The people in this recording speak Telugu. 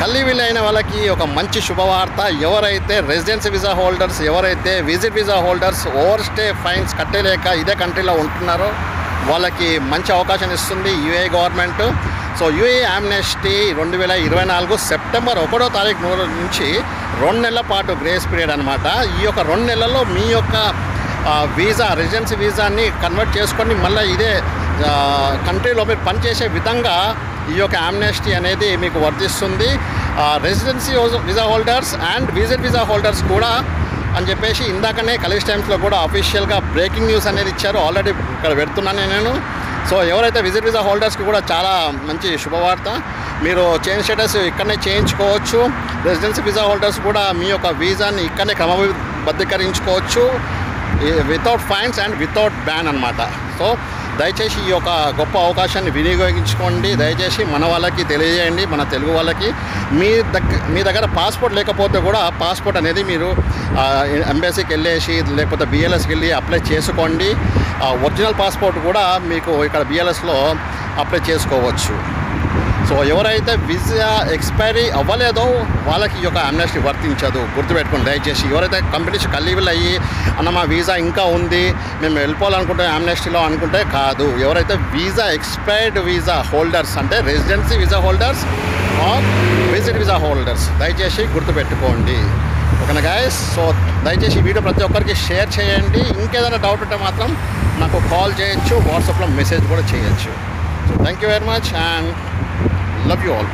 కల్లివిల్ అయిన వాళ్ళకి ఒక మంచి శుభవార్త. ఎవరైతే రెసిడెన్సీ వీసా హోల్డర్స్, ఎవరైతే visit visa holders over stay fines కట్టలేక ఇదే కంట్రీలో ఉంటున్నారో వాళ్ళకి మంచి అవకాశం ఇస్తుంది UAE government. So UAE amnesty 2024 September 1వ తారీఖు నుంచి 2 నెలల పాటు గ్రేస్ పీరియడ్ అనమాట. ఈ యొక్క 2 నెలల్లో మీ యొక్క వీసా, రెసిడెన్సీ వీసాని కన్వర్ట్ చేసుకొని మళ్ళీ ఇదే కంట్రీలో మీరు పనిచేసే విధంగా ఈ యొక్క యామ్నెస్టీ అనేది మీకు వర్తిస్తుంది. Residency visa holders and visit visa holders కూడా అని చెప్పేసి ఇందాకనే కలీస్ టైమ్స్లో కూడా అఫీషియల్గా బ్రేకింగ్ న్యూస్ అనేది ఇచ్చారు. ఆల్రెడీ ఇక్కడ పెడుతున్నాను నేను. సో ఎవరైతే విజిట్ వీసా హోల్డర్స్కి కూడా చాలా మంచి శుభవార్త. మీరు చేంజ్ స్టేటస్ ఇక్కడనే చేయించుకోవచ్చు. రెసిడెన్సీ వీసా హోల్డర్స్ కూడా మీ యొక్క వీసాని ఇక్కడనే క్రమబద్ధీకరించుకోవచ్చు without fines and without ban అనమాట. సో దయచేసి ఈ యొక్క గొప్ప అవకాశాన్ని వినియోగించుకోండి. దయచేసి మన వాళ్ళకి తెలియజేయండి, మన తెలుగు వాళ్ళకి. మీ దగ్గర పాస్పోర్ట్ లేకపోతే కూడా పాస్పోర్ట్ అనేది మీరు ఎంబసీకి వెళ్ళేసి లేకపోతే బిఎల్ఎస్కి వెళ్ళి అప్లై చేసుకోండి. ఒరిజినల్ పాస్పోర్ట్ కూడా మీకు ఇక్కడ బిఎల్ఎస్లో అప్లై చేసుకోవచ్చు. సో ఎవరైతే వీసా ఎక్స్పైరీ అవ్వలేదో వాళ్ళకి ఈ యొక్క యామ్నెస్టీ వర్తించదు, గుర్తుపెట్టుకోండి దయచేసి. ఎవరైతే కంపెనీస్ కల్లివిల్ అయ్యి అన్న మా వీసా ఇంకా ఉంది, మేము వెళ్ళిపోవాలనుకుంటే యామ్నెస్టీలో అనుకుంటే కాదు. ఎవరైతే వీసా ఎక్స్పైర్డ్ వీసా హోల్డర్స్ అంటే residency visa holders are visit visa holders దయచేసి గుర్తుపెట్టుకోండి. ఓకేనా గైస్? సో దయచేసి ఈ వీడియో ప్రతి ఒక్కరికి షేర్ చేయండి. ఇంకేదైనా డౌట్ ఉంటే మాత్రం నాకు కాల్ చేయొచ్చు, వాట్సాప్లో మెసేజ్ కూడా చేయొచ్చు. So thank you very much and love you all.